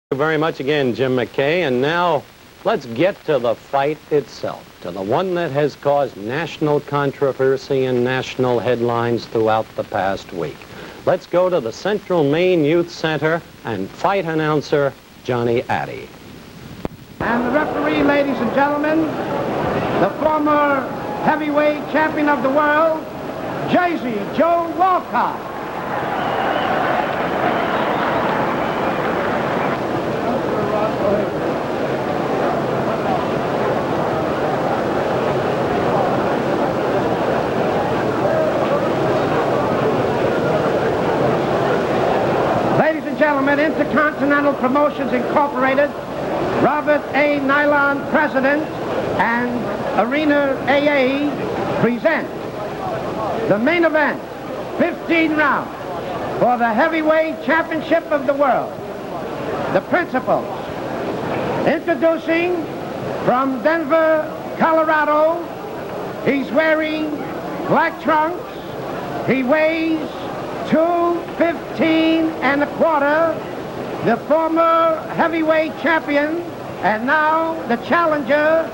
Thank you very much again, Jim McKay. And now let's get to the fight itself, to the one that has caused national controversy and national headlines throughout the past week. Let's go to the Central Maine Youth Center and fight announcer Johnny Addy. And the referee, ladies and gentlemen, the former heavyweight champion of the world, Jersey Joe Walcott. Ladies and gentlemen, Intercontinental Promotions Incorporated, Robert A. Nylon, President, and Arena AA present the main event, 15 rounds, for the heavyweight championship of the world. The principals, introducing from Denver, Colorado, he's wearing black trunks, he weighs 215 1/4, the former heavyweight champion, and now the challenger,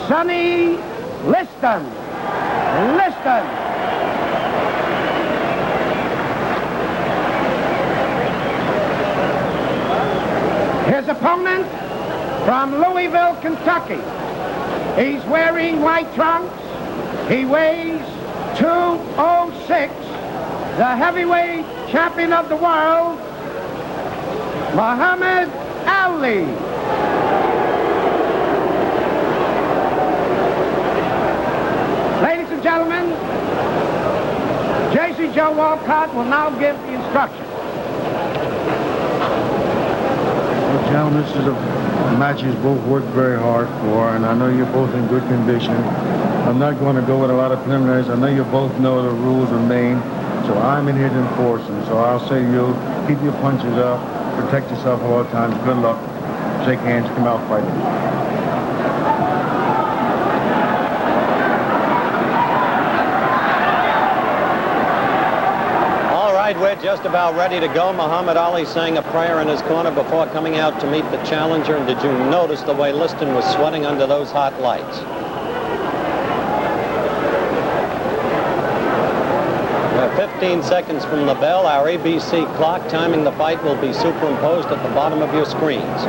Sonny Liston. His opponent from Louisville, Kentucky. He's wearing white trunks. He weighs 206. The heavyweight champion of the world, Muhammad Ali. Ladies and gentlemen, Jersey Joe Walcott will now give the instructions. Well, gentlemen, this is a match you both worked very hard for, and I know you're both in good condition. I'm not going to go with a lot of preliminaries. I know you both know the rules of Maine, so I'm in here to enforce them. So I'll say to you, keep your punches up, protect yourself at all times. Good luck. Shake hands, come out fighting. We're just about ready to go. Muhammad Ali saying a prayer in his corner before coming out to meet the challenger. And did you notice the way Liston was sweating under those hot lights? We're 15 seconds from the bell. Our ABC clock timing the fight will be superimposed at the bottom of your screens.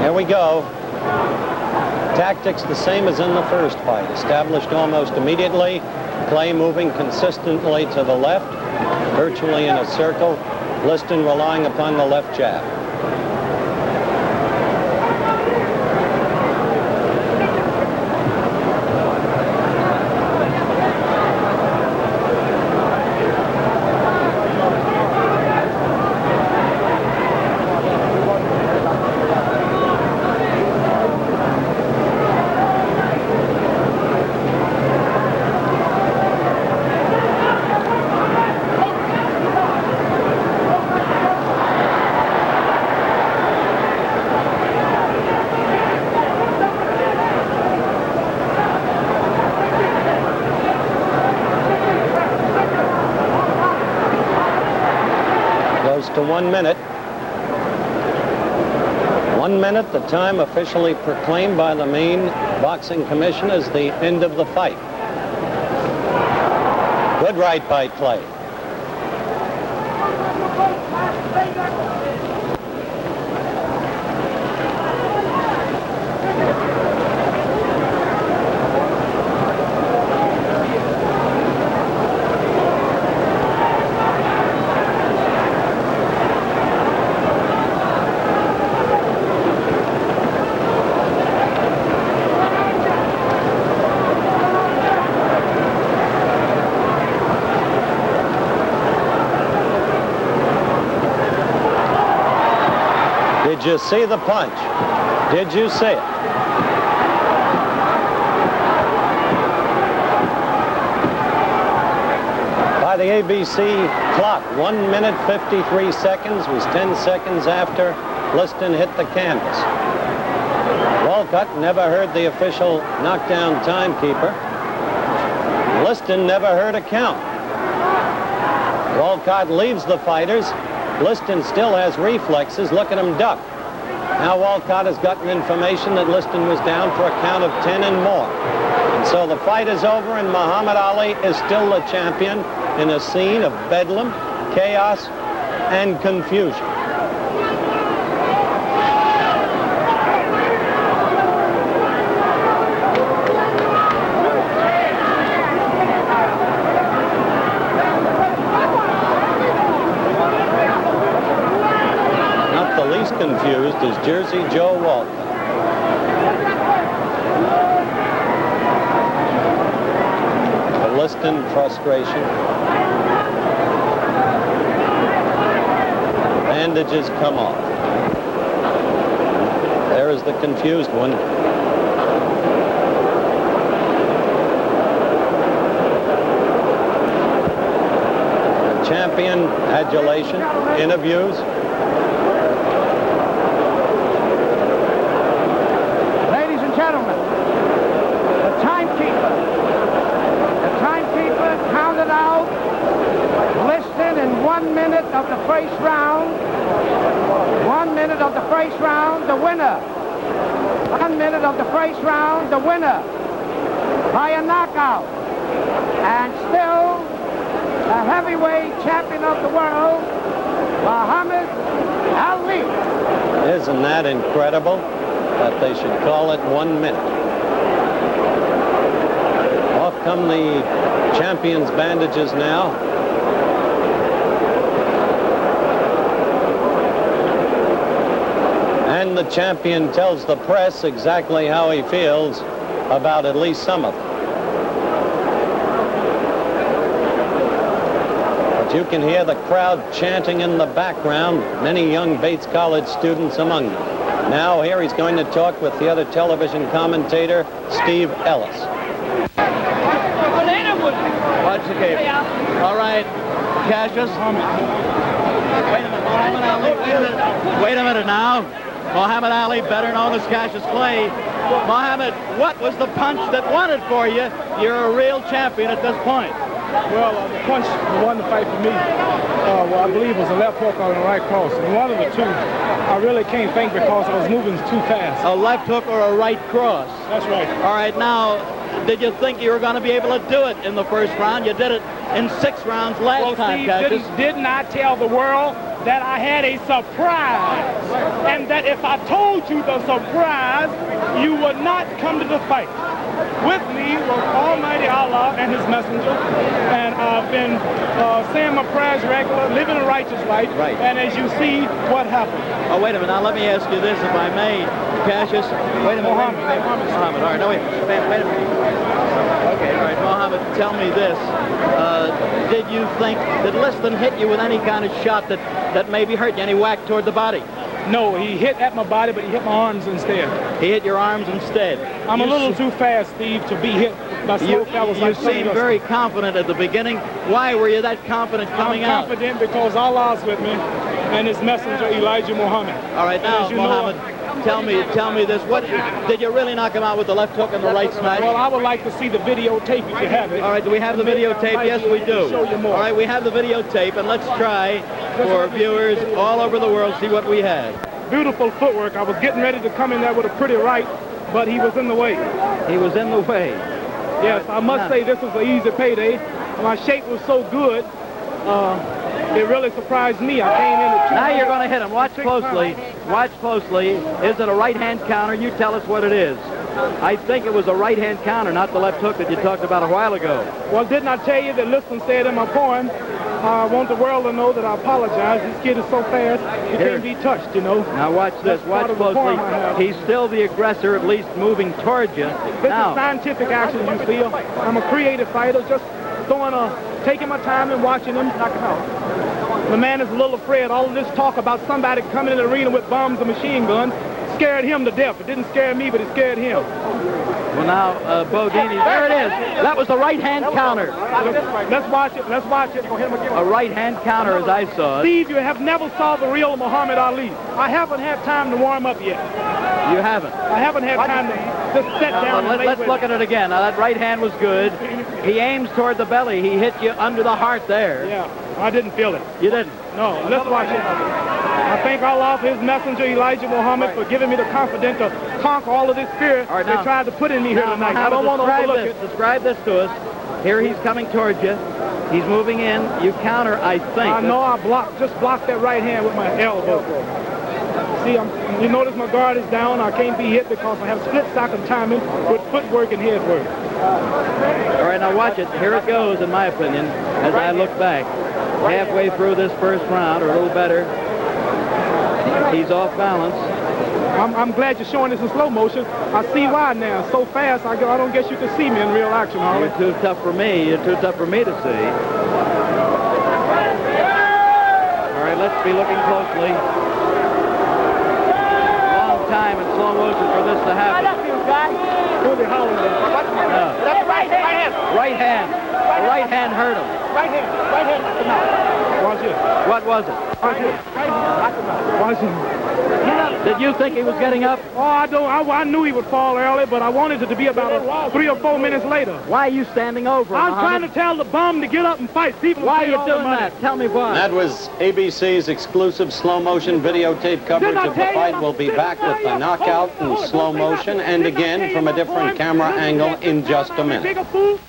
Here we go. Tactics the same as in the first fight, established almost immediately. Clay moving consistently to the left, virtually in a circle. Liston relying upon the left jab. To 1 minute. 1 minute, the time officially proclaimed by the Maine Boxing Commission as the end of the fight. Good right by Clay. Did you see the punch? Did you see it? By the ABC clock, 1 minute 53 seconds was 10 seconds after Liston hit the canvas. Walcott never heard the official knockdown timekeeper. Liston never heard a count. Walcott leaves the fighters. Liston still has reflexes. Look at him duck. Now Walcott has gotten information that Liston was down for a count of 10 and more. And so the fight is over, and Muhammad Ali is still the champion in a scene of bedlam, chaos, and confusion. Confused is Jersey Joe Walcott. The Liston frustration. Bandages come off. There is the confused one. The champion adulation, interviews. Gentlemen, the timekeeper counted out Liston in 1 minute of the first round. 1 minute of the first round, the winner. 1 minute of the first round, the winner by a knockout. And still the heavyweight champion of the world, Muhammad Ali. Isn't that incredible? That they should call it 1 minute. Off come the champion's bandages now. And the champion tells the press exactly how he feels about at least some of them. But you can hear the crowd chanting in the background, many young Bates College students among them. Now here he's going to talk with the other television commentator, Steve Ellis. Watch the game. All right, Cassius. Wait a minute now. Muhammad Ali, better known as Cassius Clay. Muhammad, what was the punch that won it for you? You're a real champion at this point. Well, the punch that won the fight for me, I believe was a left hook or a right cross. And one of the two, I really can't think because I was moving too fast. A left hook or a right cross? That's right. All right, now, did you think you were going to be able to do it in the first round? You did it in 6 rounds last time, Cassius. Didn't I tell the world that I had a surprise? And that if I told you the surprise, you would not come to the fight. With me was Almighty Allah and his messenger, and I've been saying my prayers regular, living a righteous life, right. And as you see, what happened. Oh, wait a minute. Now, let me ask you this, if I may, Cassius. Wait a minute. Mohammed. All right, no, wait a minute. Okay, all right, Mohammed, tell me this. Did you think that Liston hit you with any kind of shot that maybe hurt you, any whack toward the body? No, he hit at my body, but he hit my arms instead. He hit your arms instead. I'm a little too fast, Steve, to be hit by slow fellas like You seemed very confident at the beginning. Why were you that confident coming out? I'm confident because Allah's with me and his messenger, Elijah Muhammad. All right, now, Muhammad, tell me this. What did you really knock him out with the left hook and the right smash? Well, I would like to see the videotape if you have it. All right, do we have the videotape? Yes, we do. Show you more. All right, we have the videotape, and let's try for viewers all over the world see what we had. Beautiful footwork. I was getting ready to come in there with a pretty right, but he was in the way. He was in the way. Yes, I must say this was an easy payday. My shape was so good, it really surprised me. I came in at Now you're going to hit him. Watch closely. Watch closely. Is it a right-hand counter? You tell us what it is. I think it was a right-hand counter, not the left hook that you talked about a while ago. Well, didn't I tell you that Liston said in my poem, I want the world to know that I apologize. This kid is so fast, he can't be touched, you know. Now watch this. Watch closely. He's still the aggressor, at least moving towards you. This is scientific action, you feel. I'm a creative fighter, just taking my time and watching him knock him out. The man is a little afraid. All of this talk about somebody coming in the arena with bombs and machine guns scared him to death. It didn't scare me, but it scared him. Well, now, Bodini, there it is. That was the right-hand counter. Let's watch it. Let's watch it. Go ahead and a right-hand counter, as I saw it. Steve, you have never saw the real Muhammad Ali. I haven't had time to warm up yet. You haven't? I haven't had time to just sit down and let's look at it again. Now, that right hand was good. He aims toward the belly. He hit you under the heart there. Yeah. I didn't feel it. You didn't? No, let's watch it. I thank Allah for his messenger, Elijah Muhammad, for giving me the confidence to conquer all of this fear All right, they now- tried to put in me here Now, tonight. I don't want to Muhammad, overlook it. describe this to us. Here he's coming towards you. He's moving in. You counter, I think. I know I just blocked that right hand with my elbow. See, you notice my guard is down. I can't be hit because I have split-second timing with footwork and head work. All right, now watch it. Here it goes, in my opinion, as I look back. Halfway through this first round, or a little better. He's off balance. I'm glad you're showing this in slow motion. I see why now. So fast, I don't guess you can see me in real action, Harley. You're too tough for me. You're too tough for me to see. All right, let's be looking closely. Long time in slow motion for this to happen. Who's howling there? No. That's right hand. Right hand. The right hand hurt him. Right hand. Right hand. Watch it. What was it? Watch it. Watch it. Did you think he was getting up? Oh, I knew he would fall early, but I wanted it to be about 3 or 4 minutes later. Why are you standing over him, I'm trying Muhammad? to tell the bum to get up and fight. People Why are pay you all the doing money. that? Tell me why. That was ABC's exclusive slow motion videotape coverage of the fight. We'll be back with the knockout in slow motion and again from a different camera angle in just a minute. Bigger fool.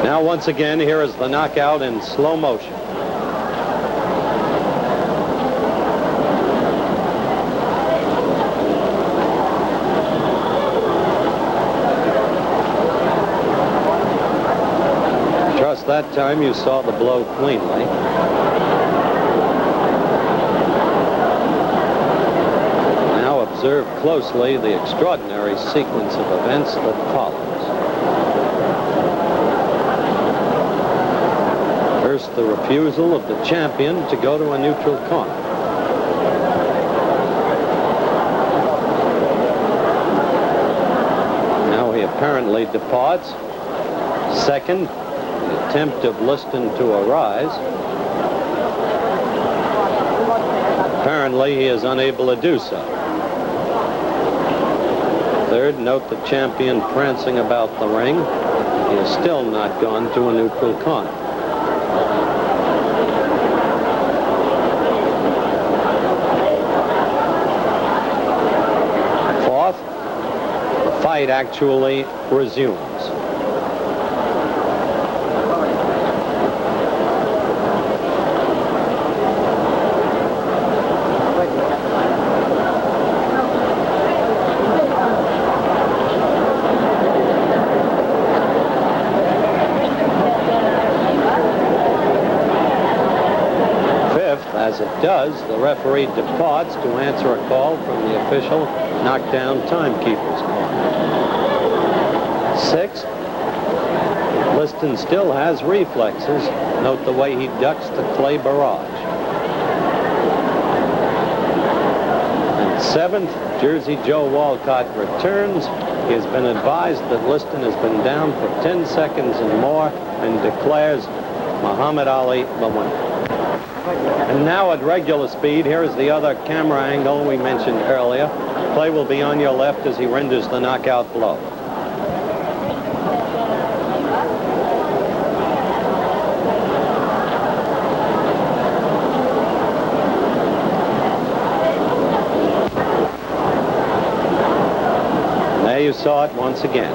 Now once again, here is the knockout in slow motion. Just that time you saw the blow cleanly. Now observe closely the extraordinary sequence of events that follows. First, the refusal of the champion to go to a neutral corner. Now he apparently departs. Second, the attempt of Liston to arise. Apparently, he is unable to do so. Third, note the champion prancing about the ring. He has still not gone to a neutral corner. Fourth, the fight actually resumes. As it does, the referee departs to answer a call from the official knockdown timekeeper's corner. Sixth, Liston still has reflexes. Note the way he ducks the clay barrage. And seventh, Jersey Joe Walcott returns. He has been advised that Liston has been down for 10 seconds and more and declares Muhammad Ali the winner. And now at regular speed, here is the other camera angle we mentioned earlier. Play will be on your left as he renders the knockout blow. And there you saw it once again.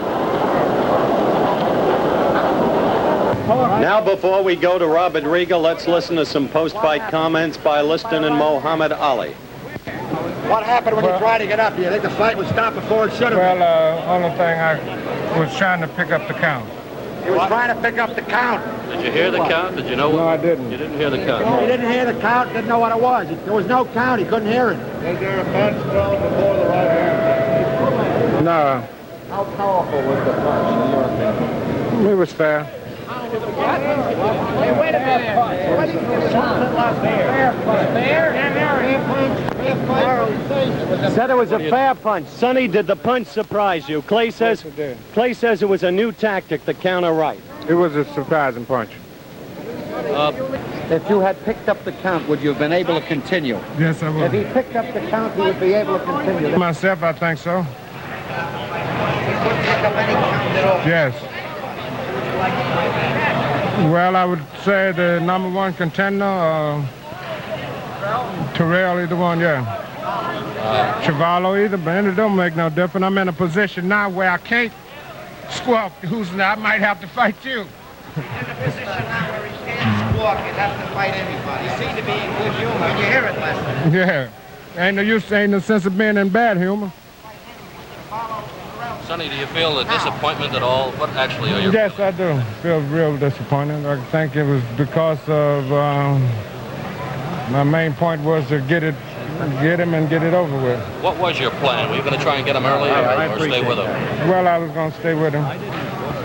Now, before we go to Robert Riga, let's listen to some post-fight comments by Liston and Muhammad Ali. What happened when you tried to get up? Do you think the fight would stop before it should have? Well, only thing I was trying to pick up the count. He was trying to pick up the count. Did you hear the count? Did you know? No, I didn't. You didn't hear the count. He didn't hear the count, didn't know what it was. There was no count, he couldn't hear it. Was there a punch thrown before the right hand? No. How powerful was the punch in your opinion? It was fair. Hey, wait a minute. What is this? Fair punch. Said it was a fair punch. Sonny, did the punch surprise you? Clay says it was a new tactic, the counter right. It was a surprising punch. If you had picked up the count, would you have been able to continue? Yes, I If would. he picked up the count, he would be able to continue. Myself, I think so. He couldn't pick up any count at all. Yes. like to fight man? Well, I would say the #1 contender, Terrell, either one, yeah. Chavallo, either, but it don't make no difference. I'm in a position now where I can't squawk who's I might have to fight you. In the position now where he can't squawk and have to fight anybody. You seem to be in good humor. You hear it, Lester. Yeah. Ain't no use, ain't no sense of being in bad humor. Sonny, do you feel a disappointment at all? What actually are you Yes, feeling? I do. Feel real disappointed. I think it was because of my main point was to get him and get it over with. What was your plan? Were you going to try and get him early or stay with him? Well, I was going to stay with him.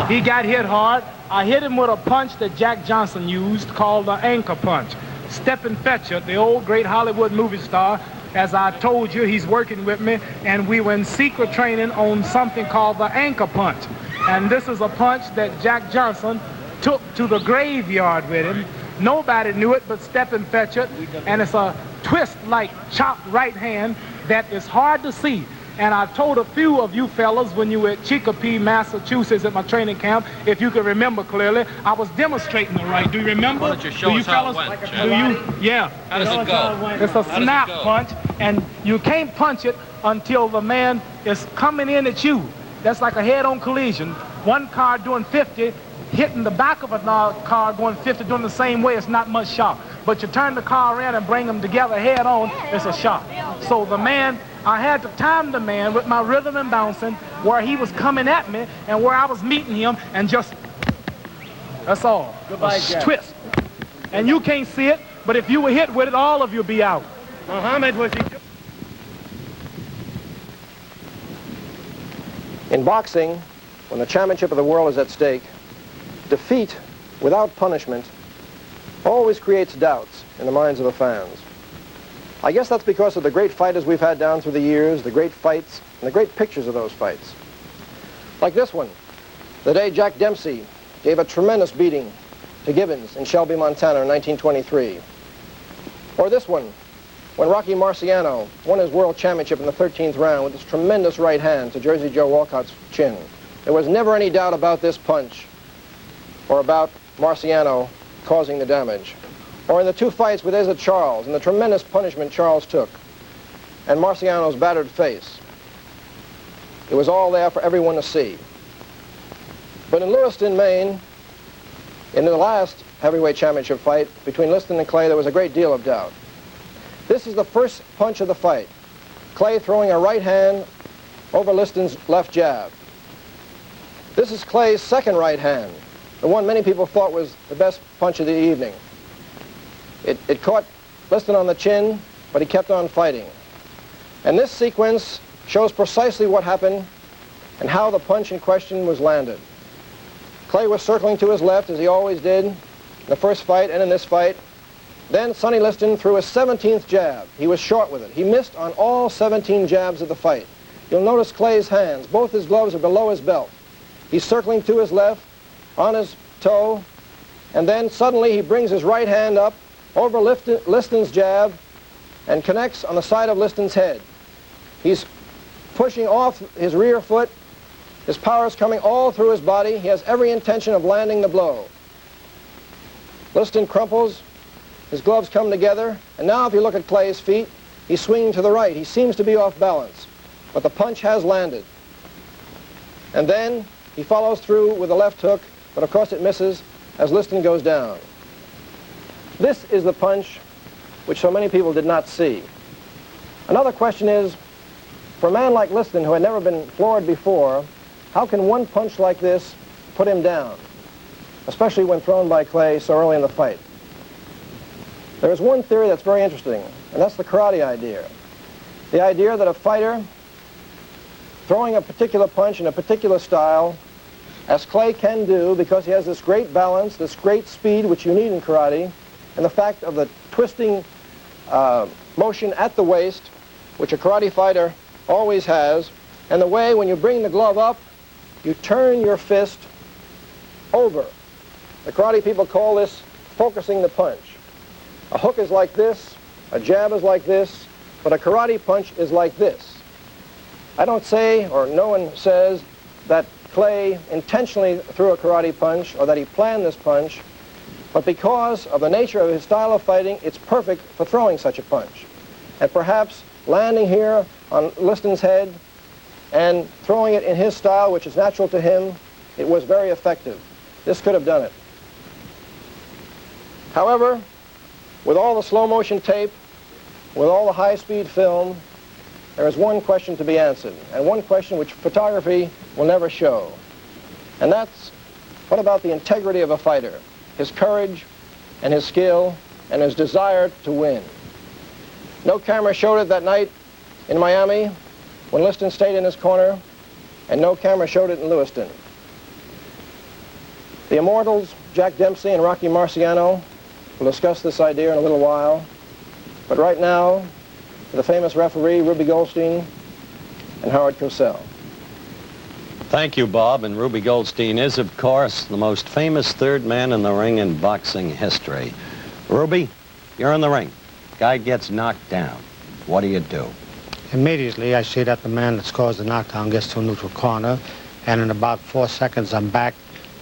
He got hit hard. I hit him with a punch that Jack Johnson used called the anchor punch. Stephen Fetcher, the old great Hollywood movie star, as I told you, he's working with me, and we were in secret training on something called the anchor punch. And this is a punch that Jack Johnson took to the graveyard with him. Nobody knew it but Stephen Fetcher, and it's a twist-like chopped right hand that is hard to see. And I told a few of you fellas when you were at Chicopee, Massachusetts at my training camp, if you can remember clearly, I was demonstrating the right. Do you remember? Why don't you show us how it went, Jack? Yeah. How does it go? It's a snap punch, and you can't punch it until the man is coming in at you. That's like a head-on collision. One car doing 50, hitting the back of another car going 50, doing the same way, it's not much shock. But you turn the car around and bring them together head-on, it's a shock. So the man, I had to time the man with my rhythm and bouncing where he was coming at me and where I was meeting him, and just, that's all. Goodbye, Jack. Twist. And you can't see it, but if you were hit with it, all of you'll be out. Muhammad was he... In boxing, when the championship of the world is at stake, defeat without punishment always creates doubts in the minds of the fans. I guess that's because of the great fighters we've had down through the years, the great fights, and the great pictures of those fights. Like this one, the day Jack Dempsey gave a tremendous beating to Gibbons in Shelby, Montana in 1923. Or this one, when Rocky Marciano won his world championship in the 13th round with his tremendous right hand to Jersey Joe Walcott's chin. There was never any doubt about this punch or about Marciano causing the damage. Or in the two fights with Eza Charles and the tremendous punishment Charles took and Marciano's battered face. It was all there for everyone to see. But in Lewiston, Maine, in the last heavyweight championship fight between Liston and Clay, there was a great deal of doubt. This is the first punch of the fight. Clay throwing a right hand over Liston's left jab. This is Clay's second right hand, the one many people thought was the best punch of the evening. It caught Liston on the chin, but he kept on fighting. And this sequence shows precisely what happened and how the punch in question was landed. Clay was circling to his left, as he always did in the first fight and in this fight. Then Sonny Liston threw his 17th jab. He was short with it. He missed on all 17 jabs of the fight. You'll notice Clay's hands. Both his gloves are below his belt. He's circling to his left, on his toe, and then suddenly he brings his right hand up over Liston's jab and connects on the side of Liston's head. He's pushing off his rear foot. His power is coming all through his body. He has every intention of landing the blow. Liston crumples. His gloves come together. And now if you look at Clay's feet, he's swinging to the right. He seems to be off balance. But the punch has landed. And then he follows through with a left hook, but of course it misses as Liston goes down. This is the punch which so many people did not see. Another question is, for a man like Liston, who had never been floored before, how can one punch like this put him down, especially when thrown by Clay so early in the fight? There is one theory that's very interesting, and that's the karate idea. The idea that a fighter throwing a particular punch in a particular style, as Clay can do because he has this great balance, this great speed which you need in karate, and the fact of the twisting motion at the waist, which a karate fighter always has, and the way when you bring the glove up, you turn your fist over. The karate people call this focusing the punch. A hook is like this, a jab is like this, but a karate punch is like this. I don't say, or no one says, that Clay intentionally threw a karate punch or that he planned this punch, but because of the nature of his style of fighting, it's perfect for throwing such a punch. And perhaps landing here on Liston's head and throwing it in his style, which is natural to him, it was very effective. This could have done it. However, with all the slow motion tape, with all the high-speed film, there is one question to be answered, and one question which photography will never show. And that's, what about the integrity of a fighter, his courage and his skill and his desire to win? No camera showed it that night in Miami when Liston stayed in his corner, and no camera showed it in Lewiston. The immortals, Jack Dempsey and Rocky Marciano, will discuss this idea in a little while. But right now, the famous referee, Ruby Goldstein and Howard Cosell. Thank you, Bob. And Ruby Goldstein is, of course, the most famous third man in the ring in boxing history. Ruby, you're in the ring. Guy gets knocked down. What do you do? Immediately, I see that the man that's caused the knockdown gets to a neutral corner, and in about 4 seconds, I'm back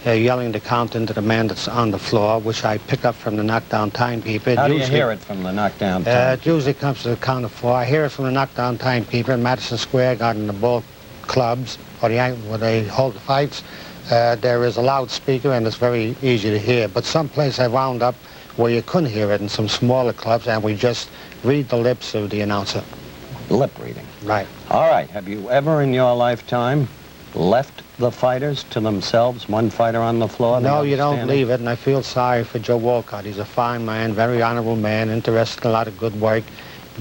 yelling the count into the man that's on the floor, which I pick up from the knockdown timekeeper. How do you hear it from the knockdown timekeeper? It usually comes to the count of 4. I hear it from the knockdown timekeeper in Madison Square Garden, the Bull clubs, or where they hold the fights. There is a loudspeaker, and it's very easy to hear. But someplace I wound up where you couldn't hear it in some smaller clubs, and we just read the lips of the announcer. Lip reading. Right. All right. Have you ever in your lifetime left the fighters to themselves, one fighter on the floor? No, you don't leave it, and I feel sorry for Joe Walcott. He's a fine man, very honorable man, interested in a lot of good work,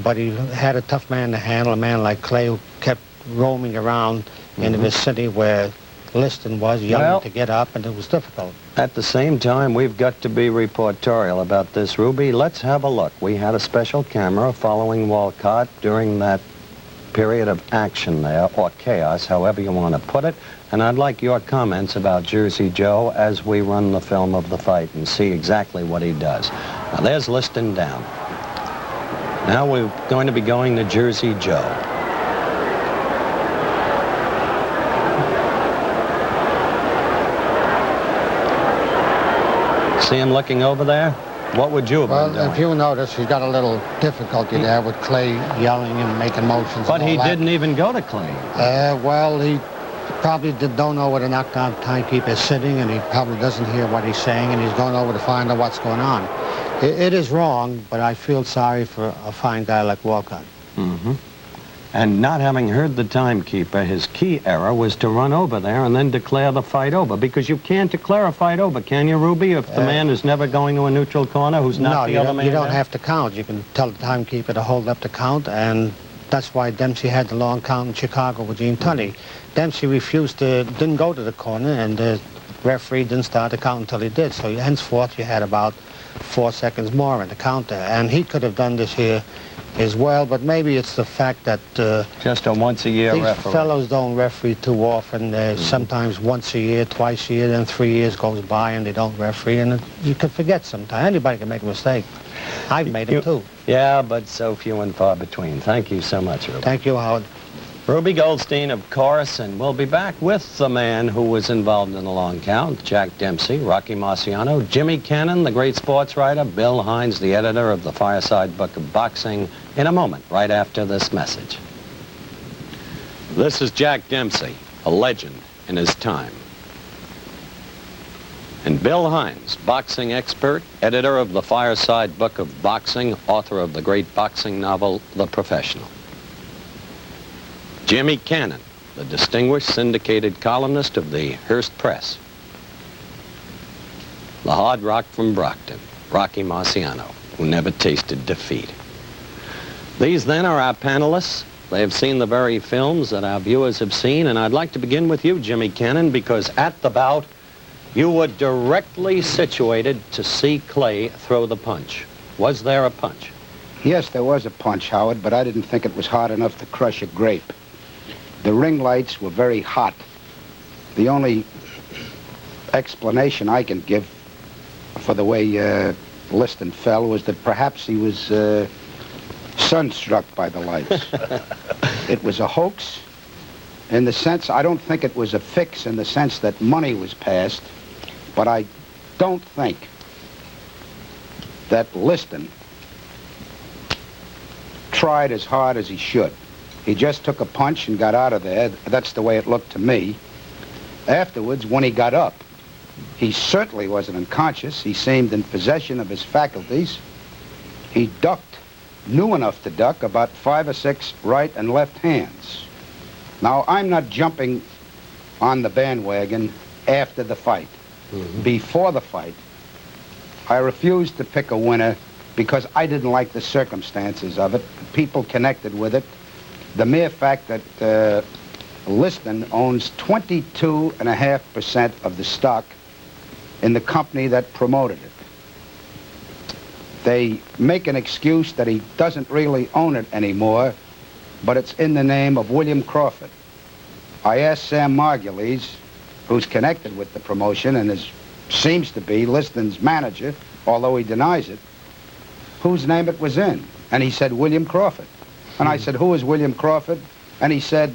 but he had a tough man to handle, a man like Clay who kept roaming around in the vicinity where Liston was, yelling to get up, and it was difficult. At the same time, we've got to be reportorial about this, Ruby. Let's have a look. We had a special camera following Walcott during that period of action there, or chaos, however you want to put it. And I'd like your comments about Jersey Joe as we run the film of the fight and see exactly what he does. Now, there's Liston down. Now we're going to be going to Jersey Joe. See him looking over there? What would you have been doing? Well, if you notice, he's got a little difficulty there with Clay yelling and making motions. But he didn't even go to Clay. Well, he probably don't know where the knockdown timekeeper is sitting, and he probably doesn't hear what he's saying, and he's going over to find out what's going on. It is wrong, but I feel sorry for a fine guy like Walcott. Mm-hmm. And not having heard the timekeeper, his key error was to run over there and then declare the fight over, because you can't declare a fight over, can you, Ruby, if the man is never going to a neutral corner who's not the other man? No, you don't have to count. You can tell the timekeeper to hold up the count, and that's why Dempsey had the long count in Chicago with Gene Tunney. Dempsey didn't go to the corner, and the referee didn't start the count until he did. So henceforth, you had about 4 seconds more in the counter, and he could have done this here as well, but maybe it's the fact that just a once-a-year referee. These fellows don't referee too often. Sometimes once a year, twice a year, then 3 years goes by and they don't referee, and you can forget sometimes. Anybody can make a mistake. I've made them too. Yeah, but so few and far between. Thank you so much, Ruby. Thank you, Howard. Ruby Goldstein, of course, and we'll be back with the man who was involved in the long count, Jack Dempsey, Rocky Marciano, Jimmy Cannon, the great sports writer, Bill Hines, the editor of the Fireside Book of Boxing, in a moment, right after this message. This is Jack Dempsey, a legend in his time. And Bill Hines, boxing expert, editor of the Fireside Book of Boxing, author of the great boxing novel, The Professional. Jimmy Cannon, the distinguished syndicated columnist of the Hearst Press. The hard rock from Brockton, Rocky Marciano, who never tasted defeat. These then are our panelists. They have seen the very films that our viewers have seen, and I'd like to begin with you, Jimmy Cannon, because at the bout, you were directly situated to see Clay throw the punch. Was there a punch? Yes, there was a punch, Howard, but I didn't think it was hard enough to crush a grape. The ring lights were very hot. The only explanation I can give for the way Liston fell was that perhaps he was sunstruck by the lights. It was a hoax, in the sense, I don't think it was a fix in the sense that money was passed, but I don't think that Liston tried as hard as he should. He just took a punch and got out of there. That's the way it looked to me. Afterwards, when he got up, he certainly wasn't unconscious. He seemed in possession of his faculties. He ducked, knew enough to duck, about 5 or 6 right and left hands. Now, I'm not jumping on the bandwagon after the fight. Before the fight, I refused to pick a winner because I didn't like the circumstances of it, the people connected with it, the mere fact that Liston owns 22.5% of the stock in the company that promoted it. They make an excuse that he doesn't really own it anymore, but it's in the name of William Crawford. I asked Sam Margulies, who's connected with the promotion and seems to be Liston's manager, although he denies it, whose name it was in. And he said, William Crawford. And I said, who is William Crawford? And he said,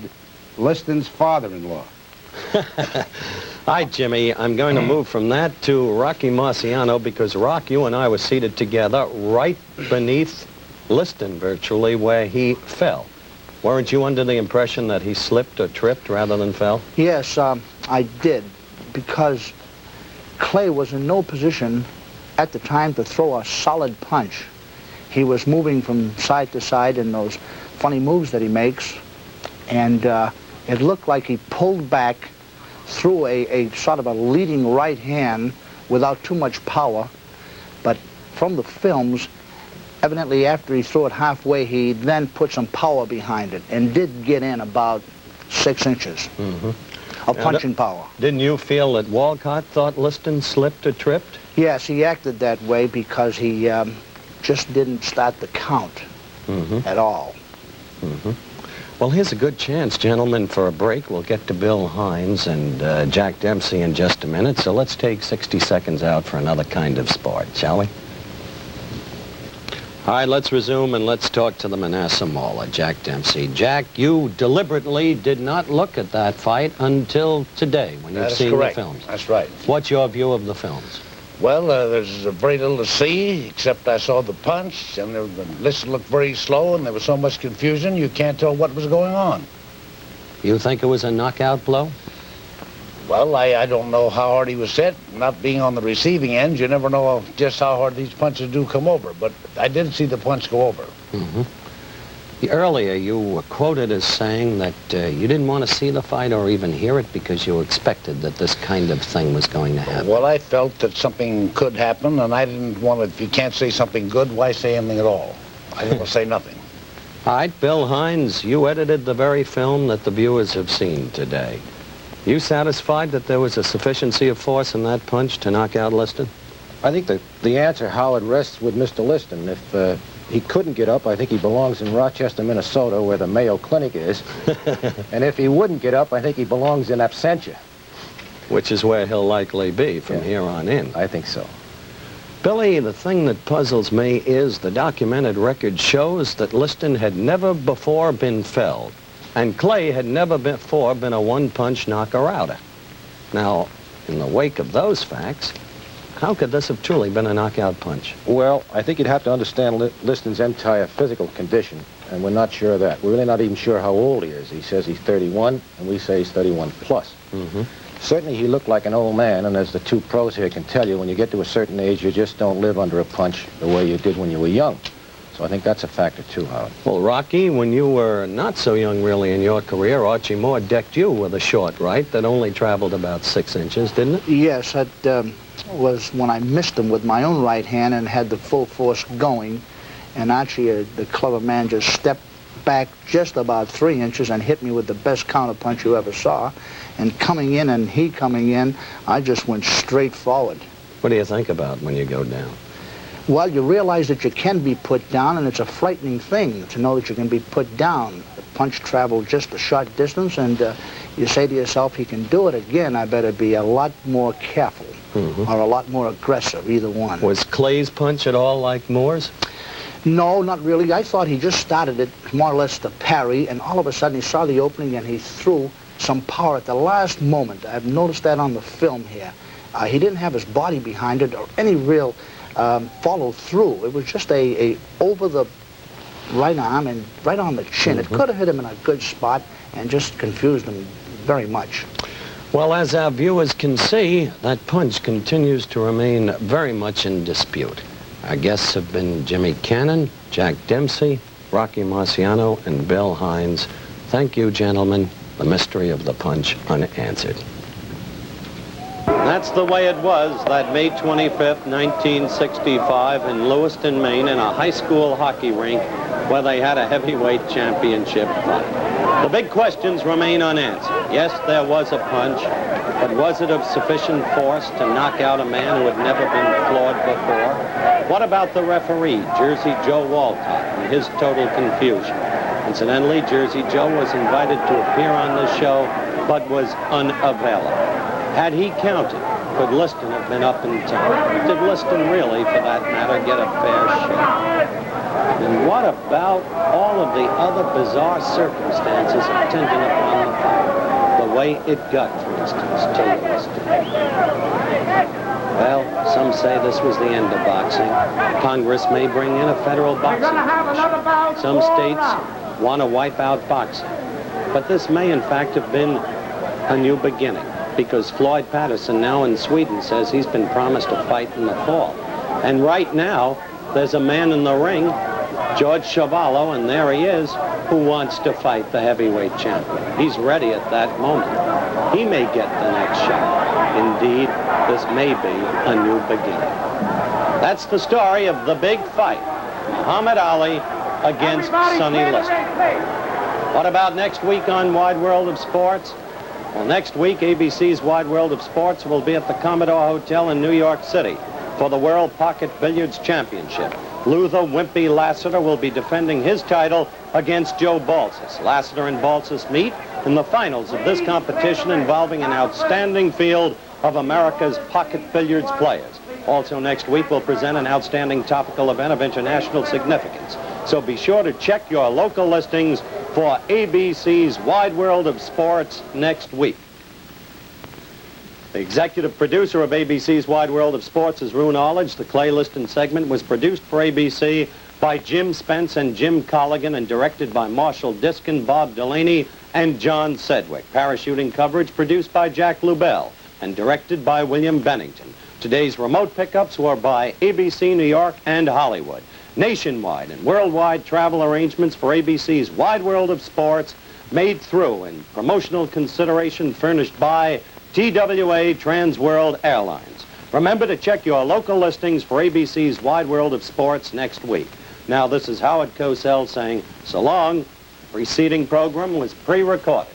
Liston's father-in-law. Hi, Jimmy. I'm going to move from that to Rocky Marciano because, Rock, you and I were seated together right beneath Liston, virtually, where he fell. Weren't you under the impression that he slipped or tripped rather than fell? Yes, I did, because Clay was in no position at the time to throw a solid punch. He was moving from side to side in those funny moves that he makes, and it looked like he pulled back, threw a sort of a leading right hand without too much power, but from the films, evidently after he threw it halfway, he then put some power behind it and did get in about 6 inches of punching power. Didn't you feel that Walcott thought Liston slipped or tripped? Yes, he acted that way because he just didn't start the count at all. Well, here's a good chance, gentlemen, for a break. We'll get to Bill Hines and Jack Dempsey in just a minute, so let's take 60 seconds out for another kind of sport, shall we? All right, let's resume and let's talk to the Manasseh Mauler, Jack Dempsey. Jack, you deliberately did not look at that fight until today when you've seen the films. That's right. What's your view of the films? Well, there's very little to see, except I saw the punch, and the list looked very slow, and there was so much confusion, you can't tell what was going on. You think it was a knockout blow? Well, I don't know how hard he was hit. Not being on the receiving end, you never know just how hard these punches do come over, but I did see the punch go over. Earlier, you were quoted as saying that you didn't want to see the fight or even hear it because you expected that this kind of thing was going to happen. Well, I felt that something could happen, and I didn't want to, if you can't say something good, why say anything at all? I didn't want to say nothing. All right, Bill Hines, you edited the very film that the viewers have seen today. You satisfied that there was a sufficiency of force in that punch to knock out Liston? I think the answer, Howard, rests with Mr. Liston. If he couldn't get up, I think he belongs in Rochester, Minnesota, where the Mayo Clinic is. And if he wouldn't get up, I think he belongs in absentia. Which is where he'll likely be from here on in. I think so. Billy, the thing that puzzles me is the documented record shows that Liston had never before been felled, and Clay had never before been a one-punch knocker-outer. Now, in the wake of those facts, how could this have truly been a knockout punch? Well, I think you'd have to understand Liston's entire physical condition, and we're not sure of that. We're really not even sure how old he is. He says he's 31, and we say he's 31 plus. Certainly he looked like an old man, and as the two pros here can tell you, when you get to a certain age, you just don't live under a punch the way you did when you were young. So I think that's a factor too, Howard. Well, Rocky, when you were not so young really in your career, Archie Moore decked you with a short right that only traveled about 6 inches, didn't it? Yes, that was when I missed him with my own right hand and had the full force going, and Archie, the clever man, just stepped back just about 3 inches and hit me with the best counterpunch you ever saw. And coming in and he coming in, I just went straight forward. What do you think about when you go down? Well, you realize that you can be put down, and it's a frightening thing to know that you can be put down. The punch traveled just a short distance, and you say to yourself, he can do it again, I better be a lot more careful, or a lot more aggressive, either one. Was Clay's punch at all like Moore's? No, not really. I thought he just started it more or less to parry, and all of a sudden he saw the opening and he threw some power at the last moment. I've noticed that on the film here. He didn't have his body behind it or any real follow through. It was just a over the right arm and right on the chin. It could have hit him in a good spot and just confused him very much. Well, as our viewers can see, that punch continues to remain very much in dispute. Our guests have been Jimmy Cannon, Jack Dempsey, Rocky Marciano, and Bill Hines. Thank you, gentlemen. The mystery of the punch unanswered. That's the way it was that May 25th, 1965 in Lewiston, Maine, in a high school hockey rink where they had a heavyweight championship fight. The big questions remain unanswered. Yes, there was a punch, but was it of sufficient force to knock out a man who had never been floored before? What about the referee, Jersey Joe Walcott, and his total confusion? Incidentally, Jersey Joe was invited to appear on this show, but was unavailable. Had he counted, could Liston have been up in time? Did Liston really, for that matter, get a fair shake? And what about all of the other bizarre circumstances attendant upon the fight? The way it got, for instance, to Liston. Well, some say this was the end of boxing. Congress may bring in a federal boxing commission. Some states want to wipe out boxing. But this may, in fact, have been a new beginning, because Floyd Patterson now in Sweden says he's been promised a fight in the fall. And right now, there's a man in the ring, George Chavallo, and there he is, who wants to fight the heavyweight champion. He's ready at that moment. He may get the next shot. Indeed, this may be a new beginning. That's the story of the big fight, Muhammad Ali against Sonny Liston. What about next week on Wide World of Sports? Well, next week, ABC's Wide World of Sports will be at the Commodore Hotel in New York City for the World Pocket Billiards Championship. Luther Wimpy Lassiter will be defending his title against Joe Balsas. Lassiter and Balsas meet in the finals of this competition involving an outstanding field of America's pocket billiards players. Also next week, we'll present an outstanding topical event of international significance. So be sure to check your local listings for ABC's Wide World of Sports next week. The executive producer of ABC's Wide World of Sports is Rue Knowledge. The Clay Liston segment was produced for ABC by Jim Spence and Jim Colligan and directed by Marshall Diskin, Bob Delaney, and John Sedgwick. Parachuting coverage produced by Jack Lubell and directed by William Bennington. Today's remote pickups were by ABC New York and Hollywood. Nationwide and worldwide travel arrangements for ABC's Wide World of Sports made through and promotional consideration furnished by TWA Transworld Airlines. Remember to check your local listings for ABC's Wide World of Sports next week. Now, this is Howard Cosell saying so long. The preceding program was pre-recorded.